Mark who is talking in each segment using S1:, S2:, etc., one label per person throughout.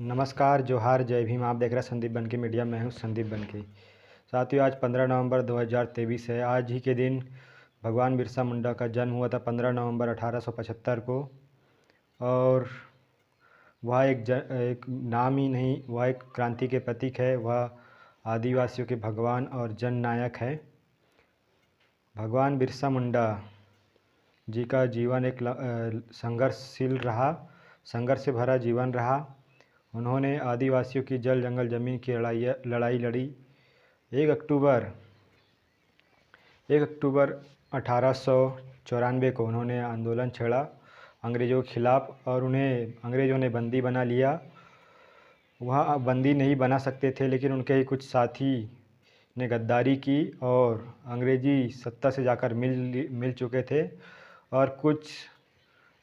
S1: नमस्कार, जोहार, जय भीम। आप देख रहे हैं संदीप बनके मीडिया। मैं हूं संदीप बनके। साथियों, आज 15 नवंबर 2023 है। आज ही के दिन भगवान बिरसा मुंडा का जन्म हुआ था 15 नवंबर 1875 को। और वह एक नाम ही नहीं, वह एक क्रांति के प्रतीक है। वह आदिवासियों के भगवान और जन नायक है। भगवान बिरसा मुंडा जी का जीवन एक संघर्षशील रहा, संघर्ष से भरा जीवन रहा। उन्होंने आदिवासियों की जल जंगल ज़मीन की लड़ाई लड़ी। 1 अक्टूबर 1894 को उन्होंने आंदोलन छेड़ा अंग्रेज़ों के खिलाफ़, और उन्हें अंग्रेज़ों ने बंदी बना लिया। वह बंदी नहीं बना सकते थे, लेकिन उनके ही कुछ साथी ने गद्दारी की और अंग्रेज़ी सत्ता से जाकर मिल चुके थे। और कुछ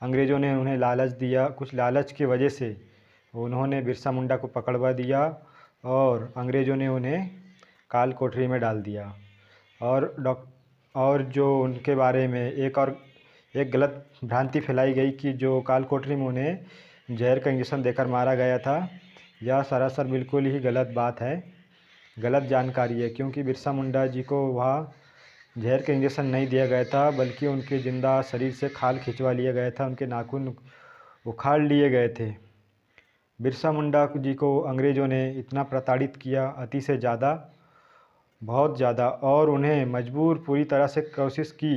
S1: अंग्रेज़ों ने उन्हें लालच दिया। कुछ लालच की वजह से उन्होंने बिरसा मुंडा को पकड़वा दिया और अंग्रेज़ों ने उन्हें काल कोठरी में डाल दिया। और जो उनके बारे में एक गलत भ्रांति फैलाई गई कि जो काल कोठरी में उन्हें जहर का इंजेक्शन देकर मारा गया था। यह सरासर बिल्कुल ही गलत बात है, गलत जानकारी है। क्योंकि बिरसा मुंडा जी को वहाँ जहर का इंजेक्शन नहीं दिया गया था, बल्कि उनके ज़िंदा शरीर से खाल खिंचवा लिया गया था, उनके नाखून उखाड़ लिए गए थे। बिरसा मुंडा जी को अंग्रेज़ों ने इतना प्रताड़ित किया, अति से ज़्यादा, बहुत ज़्यादा, और उन्हें मजबूर पूरी तरह से कोशिश की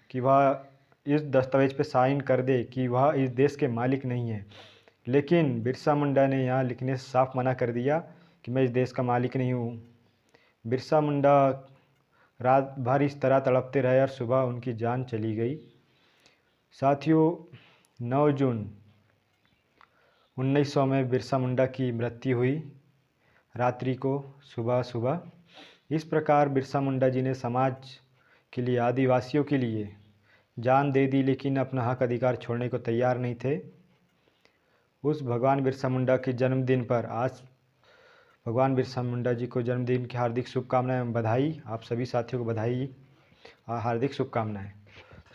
S1: कि वह इस दस्तावेज़ पे साइन कर दे कि वह इस देश के मालिक नहीं है। लेकिन बिरसा मुंडा ने यहाँ लिखने से साफ मना कर दिया कि मैं इस देश का मालिक नहीं हूँ। बिरसा मुंडा रात भर इस तरह तड़पते रहे और सुबह उनकी जान चली गई। साथियों, 9 जून 1900 में बिरसा मुंडा की मृत्यु हुई, रात्रि को, सुबह। इस प्रकार बिरसा मुंडा जी ने समाज के लिए, आदिवासियों के लिए जान दे दी, लेकिन अपना हक अधिकार छोड़ने को तैयार नहीं थे। उस भगवान बिरसा मुंडा के जन्मदिन पर आज भगवान बिरसा मुंडा जी को जन्मदिन की हार्दिक शुभकामनाएं, बधाई। आप सभी साथियों को बधाई, हार्दिक शुभकामनाएं।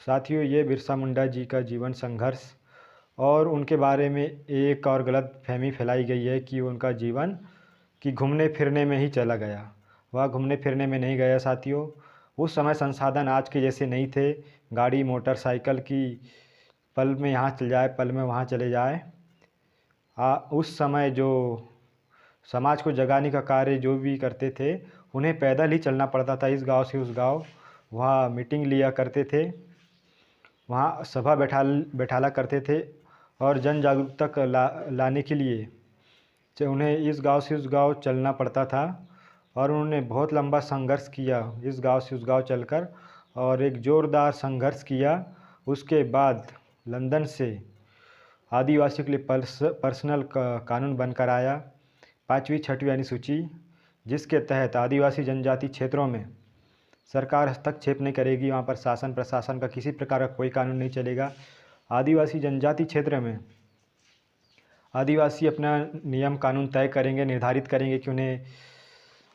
S1: साथियों, ये बिरसा मुंडा जी का जीवन संघर्ष और उनके बारे में एक और गलत फहमी फैलाई गई है कि उनका जीवन कि घूमने फिरने में ही चला गया। वह घूमने फिरने में नहीं गया साथियों। उस समय संसाधन आज के जैसे नहीं थे। गाड़ी मोटरसाइकिल की पल में यहाँ चल जाए, पल में वहाँ चले जाए। उस समय जो समाज को जगाने का कार्य जो भी करते थे, उन्हें पैदल ही चलना पड़ता था, इस गांव से उस गांव। वहाँ मीटिंग लिया करते थे, वहाँ सभा बैठाला करते थे, और जन जागरूकता लाने के लिए उन्हें इस गांव से उस गांव चलना पड़ता था। और उन्होंने बहुत लंबा संघर्ष किया इस गांव से उस गांव चलकर, और एक ज़ोरदार संघर्ष किया। उसके बाद लंदन से आदिवासियों के लिए पर्सनल कानून बनकर आया, 5वीं 6वीं अनुसूची, जिसके तहत आदिवासी जनजाति क्षेत्रों में सरकार हस्तक्षेप नहीं करेगी। वहाँ पर शासन प्रशासन का किसी प्रकार का कोई कानून नहीं चलेगा। आदिवासी जनजाति क्षेत्र में आदिवासी अपना नियम कानून तय करेंगे, निर्धारित करेंगे कि उन्हें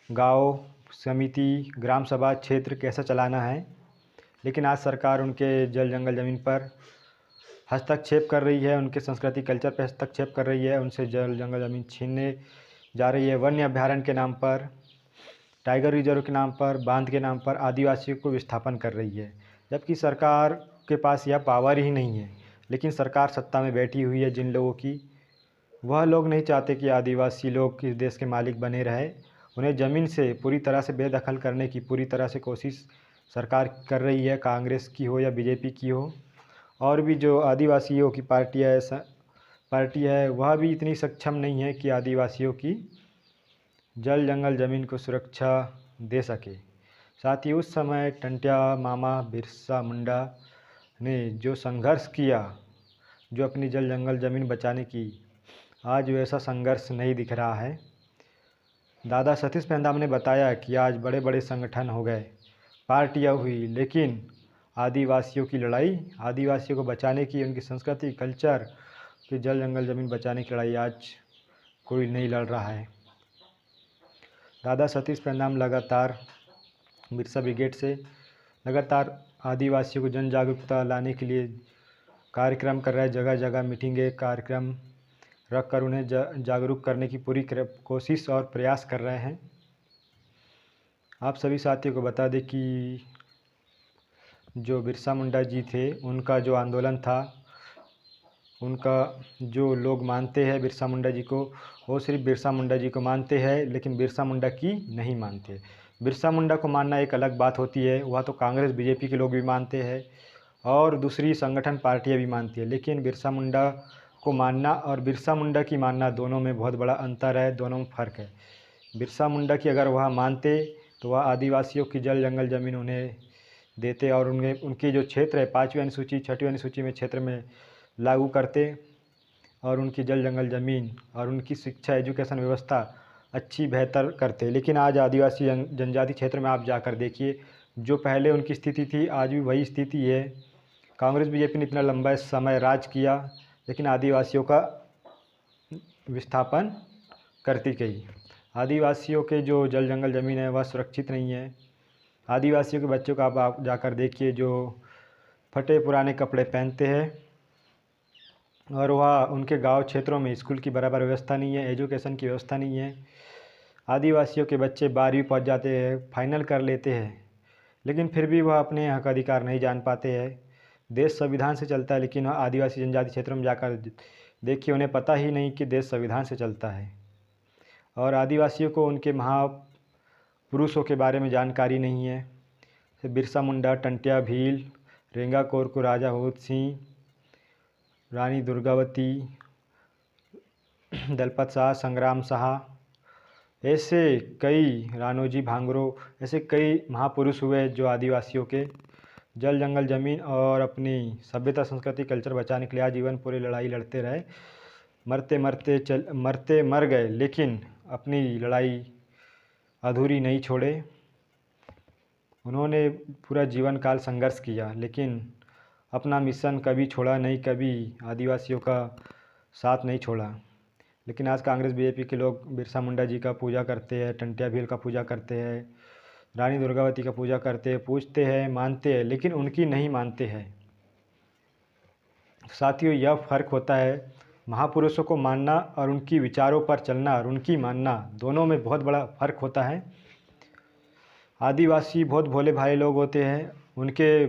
S1: गांव समिति, ग्राम सभा, क्षेत्र कैसा चलाना है। लेकिन आज सरकार उनके जल जंगल ज़मीन पर हस्तक्षेप कर रही है, उनके संस्कृति कल्चर पर हस्तक्षेप कर रही है, उनसे जल जंगल ज़मीन छीनने जा रही है। वन्य अभ्यारण्य के नाम पर, टाइगर रिजर्व के नाम पर, बांध के नाम पर आदिवासियों को विस्थापन कर रही है, जबकि सरकार के पास यह पावर ही नहीं है। लेकिन सरकार सत्ता में बैठी हुई है जिन लोगों की, वह लोग नहीं चाहते कि आदिवासी लोग इस देश के मालिक बने रहे। उन्हें ज़मीन से पूरी तरह से बेदखल करने की पूरी तरह से कोशिश सरकार कर रही है, कांग्रेस की हो या बीजेपी की हो। और भी जो आदिवासियों की पार्टी है, वह भी इतनी सक्षम नहीं है कि आदिवासियों की जल जंगल ज़मीन को सुरक्षा दे सके। साथ ही उस समय टंट्या मामा बिरसा मुंडा ने जो संघर्ष किया, जो अपनी जल जंगल ज़मीन बचाने की, आज वैसा संघर्ष नहीं दिख रहा है। दादा सतीश पेंदाम ने बताया कि आज बड़े बड़े संगठन हो गए, पार्टियाँ हुई, लेकिन आदिवासियों की लड़ाई, आदिवासियों को बचाने की, उनकी संस्कृति कल्चर की, जल जंगल ज़मीन बचाने की लड़ाई आज कोई नहीं लड़ रहा है। दादा सतीश पेंदाम लगातार बिरसा ब्रिगेड से लगातार आदिवासियों को जन जागरूकता लाने के लिए कार्यक्रम कर रहे हैं। जगह जगह मीटिंगें, कार्यक्रम, रख कर उन्हें जागरूक करने की पूरी कोशिश और प्रयास कर रहे हैं। आप सभी साथियों को बता दें कि जो बिरसा मुंडा जी थे, उनका जो आंदोलन था, उनका जो लोग मानते हैं बिरसा मुंडा जी को, वो सिर्फ बिरसा मुंडा जी को मानते हैं, लेकिन बिरसा मुंडा की नहीं मानते। बिरसा मुंडा को मानना एक अलग बात होती है, वह तो कांग्रेस बीजेपी के लोग भी मानते हैं और दूसरी संगठन पार्टियां भी मानती है, लेकिन बिरसा मुंडा को मानना और बिरसा मुंडा की मानना दोनों में बहुत बड़ा अंतर है, दोनों में फ़र्क है। बिरसा मुंडा की अगर वह मानते तो वह आदिवासियों की जल जंगल ज़मीन उन्हें देते और उनकी जो क्षेत्र है 5वीं अनुसूची 6वीं अनुसूची में क्षेत्र में लागू करते और उनकी जल जंगल ज़मीन और उनकी शिक्षा एजुकेशन व्यवस्था अच्छी बेहतर करते। लेकिन आज आदिवासी जनजाति क्षेत्र में आप जाकर देखिए, जो पहले उनकी स्थिति थी आज भी वही स्थिति है। कांग्रेस बीजेपी ने इतना लंबा समय राज किया, लेकिन आदिवासियों का विस्थापन करती गई। आदिवासियों के जो जल जंगल ज़मीन है वह सुरक्षित नहीं है। आदिवासियों के बच्चों का आप जाकर देखिए, जो फटे पुराने कपड़े पहनते हैं और वह उनके गांव क्षेत्रों में स्कूल की बराबर व्यवस्था नहीं है, एजुकेशन की व्यवस्था नहीं है। आदिवासियों के बच्चे 12वीं पहुंच जाते हैं, फाइनल कर लेते हैं, लेकिन फिर भी वह अपने हक अधिकार नहीं जान पाते हैं। देश संविधान से चलता है, लेकिन आदिवासी जनजाति क्षेत्रों में जाकर देखिए, उन्हें पता ही नहीं कि देश संविधान से चलता है। और आदिवासियों को उनके महापुरुषों के बारे में जानकारी नहीं है। बिरसा मुंडा, टंट्या भील, रेंगा कोरकू, राजा भगत सिंह, रानी दुर्गावती, दलपत शाह, संग्राम शाह, ऐसे कई, रानोजी भांगरो, ऐसे कई महापुरुष हुए जो आदिवासियों के जल जंगल ज़मीन और अपनी सभ्यता संस्कृति कल्चर बचाने के लिए आजीवन पूरी लड़ाई लड़ते रहे। मरते मर गए, लेकिन अपनी लड़ाई अधूरी नहीं छोड़े। उन्होंने पूरा जीवन काल संघर्ष किया, लेकिन अपना मिशन कभी छोड़ा नहीं, कभी आदिवासियों का साथ नहीं छोड़ा। लेकिन आज कांग्रेस बीजेपी के लोग बिरसा मुंडा जी का पूजा करते हैं, टंट्या भील का पूजा करते हैं, रानी दुर्गावती का पूजा करते हैं, पूजते हैं, मानते हैं, लेकिन उनकी नहीं मानते हैं। साथियों, यह फ़र्क होता है, महापुरुषों को मानना और उनकी विचारों पर चलना और उनकी मानना, दोनों में बहुत बड़ा फ़र्क होता है। आदिवासी बहुत भोले भाले लोग होते हैं, उनके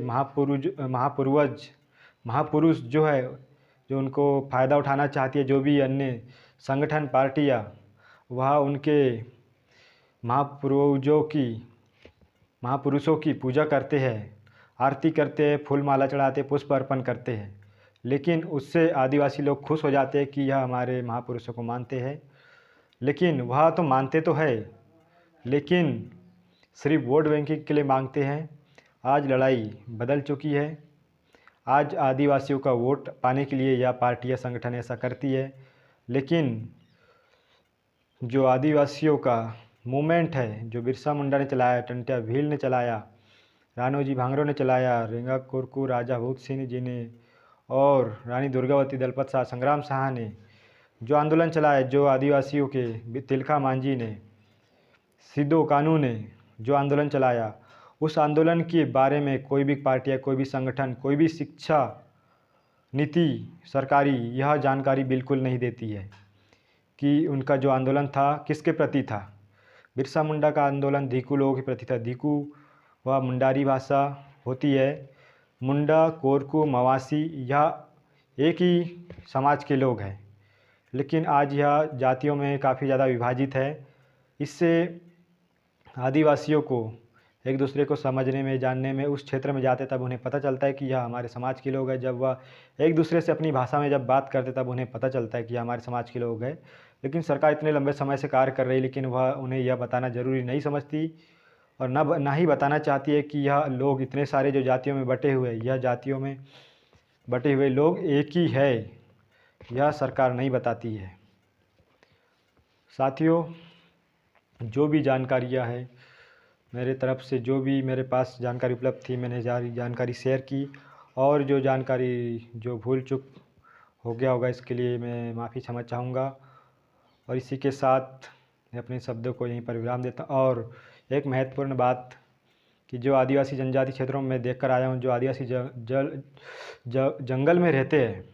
S1: महापुरुष जो है, जो उनको फ़ायदा उठाना चाहती है, जो भी अन्य संगठन पार्टियाँ, वह उनके महापुरुषों की पूजा करते हैं, आरती करते हैं, फूल माला चढ़ाते, पुष्प अर्पण करते हैं। लेकिन उससे आदिवासी लोग खुश हो जाते हैं कि यह हमारे महापुरुषों को मानते हैं। लेकिन वह तो मानते तो है, लेकिन सिर्फ वोट बैंकिंग के लिए मांगते हैं। आज लड़ाई बदल चुकी है। आज आदिवासियों का वोट पाने के लिए यह पार्टी या संगठन ऐसा करती है, लेकिन जो आदिवासियों का मूवमेंट है, जो बिरसा मुंडा ने चलाया, टंट्या भील ने चलाया, रानोजी भांगरो ने चलाया, रेंगा कोरकू, राजा भगत सिंह जी ने और रानी दुर्गावती, दलपत शाह, संग्राम शाह ने जो आंदोलन चलाया, जो आदिवासियों के तिलका मांझी ने, सिद्धो कानू ने जो आंदोलन चलाया, उस आंदोलन के बारे में कोई भी पार्टी या कोई भी संगठन, कोई भी शिक्षा नीति सरकारी यह जानकारी बिल्कुल नहीं देती है कि उनका जो आंदोलन था किसके प्रति था। बिरसा मुंडा का आंदोलन दीकू लोगों के प्रति था। दीकू वह मुंडारी भाषा होती है। मुंडा, कोरकू, मवासी यह एक ही समाज के लोग हैं, लेकिन आज यह जातियों में काफ़ी ज़्यादा विभाजित है। इससे आदिवासियों को एक दूसरे को समझने में, जानने में, उस क्षेत्र में जाते तब उन्हें पता चलता है कि यह हमारे समाज के लोग हैं। जब वह एक दूसरे से अपनी भाषा में जब बात करते तब उन्हें पता चलता है कि यह हमारे समाज के लोग हैं। लेकिन सरकार इतने लंबे समय से कार्य कर रही है, लेकिन वह उन्हें यह बताना ज़रूरी नहीं समझती और ना ही बताना चाहती है कि यह लोग इतने सारे जो जातियों में बटे हुए, यह जातियों में बटे हुए लोग एक ही है, यह सरकार नहीं बताती है। साथियों, जो भी जानकारियाँ हैं मेरे तरफ से, जो भी मेरे पास जानकारी उपलब्ध थी, मैंने जानकारी शेयर की, और जो जानकारी जो भूल चूक हो गया होगा इसके लिए मैं माफ़ी क्षमा चाहूँगा। और इसी के साथ मैं अपने शब्दों को यहीं पर विराम देता हूँ। और एक महत्वपूर्ण बात कि जो आदिवासी जनजाति क्षेत्रों में देख कर आया हूँ, जो आदिवासी जंगल में रहते हैं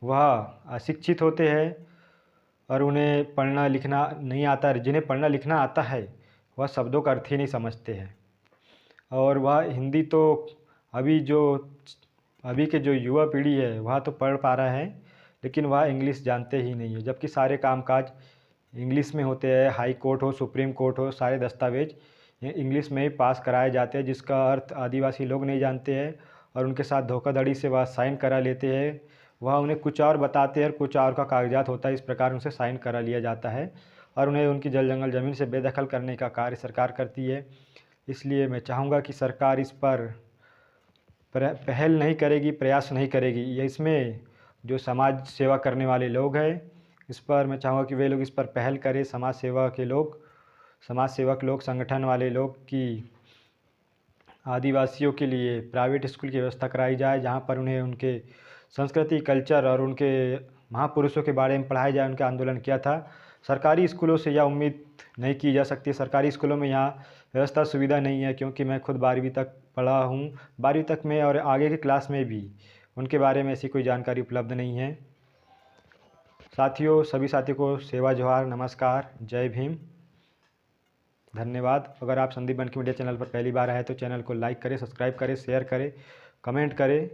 S1: वह अशिक्षित होते हैं और उन्हें पढ़ना लिखना नहीं आता, जिन्हें पढ़ना लिखना आता है वह शब्दों का अर्थ ही नहीं समझते हैं। और वह हिंदी तो अभी के जो युवा पीढ़ी है वह तो पढ़ पा रहा है, लेकिन वह इंग्लिश जानते ही नहीं है, जबकि सारे कामकाज इंग्लिश में होते हैं। हाई कोर्ट हो, सुप्रीम कोर्ट हो, सारे दस्तावेज इंग्लिश में ही पास कराए जाते हैं, जिसका अर्थ आदिवासी लोग नहीं जानते हैं और उनके साथ धोखाधड़ी से वह साइन करा लेते हैं। वह उन्हें कुछ और बताते हैं और कुछ और का कागजात होता है, इस प्रकार उनसे साइन करा लिया जाता है और उन्हें उनकी जल जंगल ज़मीन से बेदखल करने का कार्य सरकार करती है। इसलिए मैं चाहूँगा कि सरकार इस पर पहल नहीं करेगी, प्रयास नहीं करेगी। ये इसमें जो समाज सेवा करने वाले लोग हैं, इस पर मैं चाहूँगा कि वे लोग इस पर पहल करें। समाज सेवक लोग, संगठन वाले लोग कि आदिवासियों के लिए प्राइवेट स्कूल की व्यवस्था कराई जाए, जहाँ पर उन्हें उनके संस्कृति, कल्चर और उनके महापुरुषों के बारे में पढ़ाया जाए, उनका आंदोलन किया था। सरकारी स्कूलों से यह उम्मीद नहीं की जा सकती। सरकारी स्कूलों में यहाँ व्यवस्था सुविधा नहीं है, क्योंकि मैं खुद 12वीं तक पढ़ा हूँ। 12वीं तक में और आगे की क्लास में भी उनके बारे में ऐसी कोई जानकारी उपलब्ध नहीं है। साथियों, सभी साथियों को सेवा जोहार, नमस्कार, जय भीम, धन्यवाद। अगर आप संदीप बनकी मीडिया चैनल पर पहली बार आए तो चैनल को लाइक करें, सब्सक्राइब करें, शेयर करें, कमेंट करें।